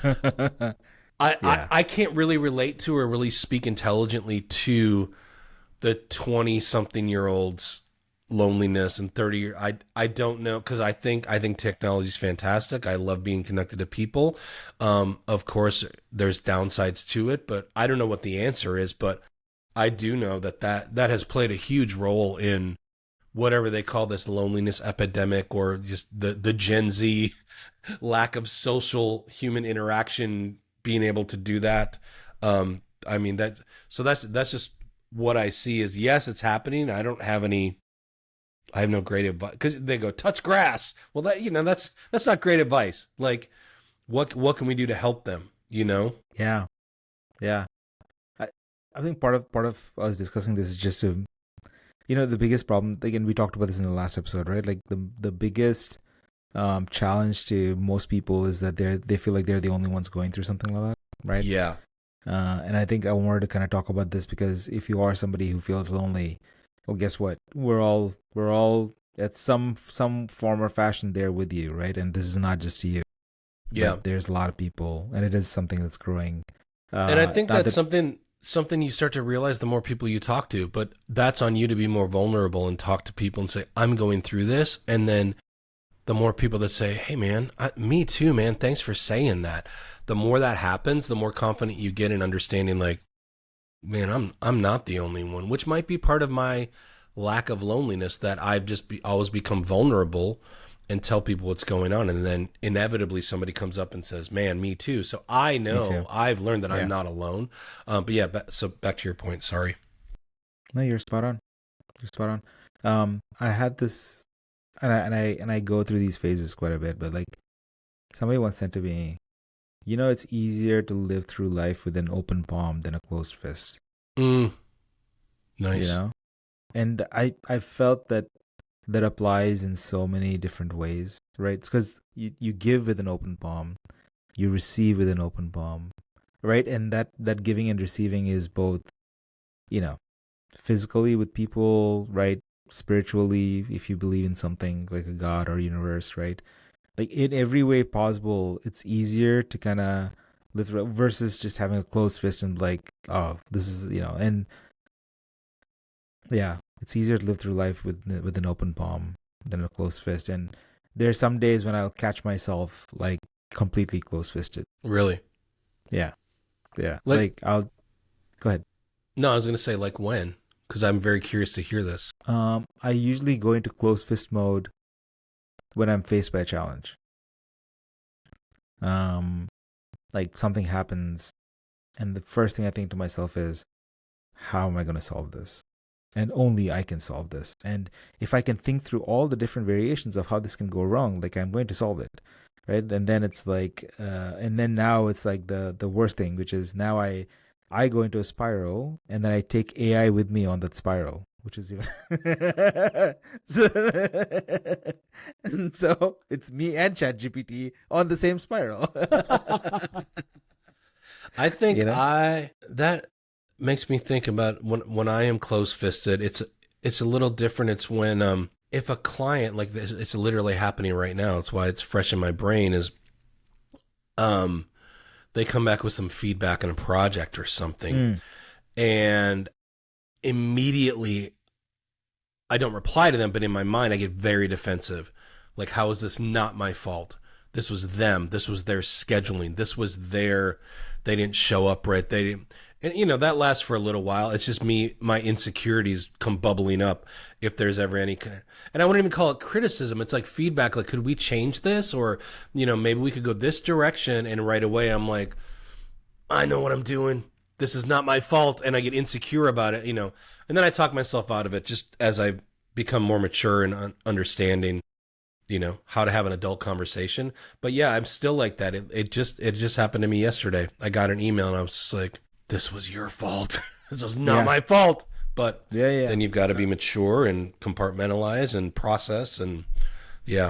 I Yeah. I can't really relate to or really speak intelligently to the 20 something year olds loneliness and 30 I don't know because I think technology is fantastic. I love being connected to people. Of course there's downsides to it, but I don't know what the answer is, but I do know that has played a huge role in whatever they call this loneliness epidemic, or just the Gen Z lack of social human interaction, being able to do that. I mean that. So that's just what I see is, yes, it's happening. I have no great advice because they go touch grass. Well, that's not great advice. Like, what can we do to help them? You know? Yeah. Yeah. I, I think part of us discussing this is just to, the biggest problem, again, we talked about this in the last episode, right? Like the biggest challenge to most people is that they feel like they're the only ones going through something like that, right? Yeah, And I think I wanted to kind of talk about this because if you are somebody who feels lonely, well, guess what? We're all at some form or fashion there with you, right? And this is not just you, yeah. but there's a lot of people, and it is something that's growing. And I think Not that's that, something you start to realize the more people you talk to, but that's on you to be more vulnerable and talk to people and say, I'm going through this. And then the more people that say, hey man, me too, man, thanks for saying that. The more that happens, the more confident you get in understanding, like, man, I'm not the only one, which might be part of my lack of loneliness, that I've just always become vulnerable and tell people what's going on, and then inevitably somebody comes up and says, "Man, me too." So I me too. know I've learned that I'm Yeah. not alone. But yeah, so back to your point. Sorry. No, you're spot on. You're spot on. I had this, and I go through these phases quite a bit, but like somebody once said to me, it's easier to live through life with an open palm than a closed fist. Mm, You nice. know, and I felt that applies in so many different ways, right? It's because you give with an open palm, you receive with an open palm, right? And that giving and receiving is both, you know, physically with people, right? Spiritually, if you believe in something like a god or universe, right? Like in every way possible, it's easier to kind of live versus just having a closed fist and like, oh, this is, and yeah, it's easier to live through life with an open palm than a closed fist. And there's some days when I'll catch myself like completely closed fisted. Really? Yeah, yeah. Like, Like I'll go ahead. no, I was gonna say, like, when, because I'm very curious to hear this. I usually go into closed fist mode when I'm faced by a challenge. Um, like something happens, and the first thing I think to myself is, how am I going to solve this? And only I can solve this. And if I can think through all the different variations of how this can go wrong, like I'm going to solve it, right? And then it's like, and then now it's like the worst thing, which is now I go into a spiral, and then I take AI with me on that spiral, which is even so, and so it's me and ChatGPT on the same spiral. I you think know? I that makes me think about when I am close fisted. It's a little different. It's when if a client, like this, it's literally happening right now. It's why it's fresh in my brain. Is um they come back with some feedback on a project or something, Mm, and immediately I don't reply to them, but in my mind I get very defensive. Like, how is this not my fault? This was them. This was their scheduling. This was their. They didn't show up right. They didn't. And that lasts for a little while. It's just me, my insecurities come bubbling up if there's ever any kind. And I wouldn't even call it criticism. It's like feedback. Like, could we change this, or maybe we could go this direction? And right away, I'm like, I know what I'm doing. This is not my fault, and I get insecure about it. And then I talk myself out of it just as I become more mature and understanding how to have an adult conversation. But yeah, I'm still like that. It just happened to me yesterday. I got an email and I was just like, this was your fault. This was not yeah, my fault. But yeah, yeah. then you've got to be mature and compartmentalize and process, and yeah.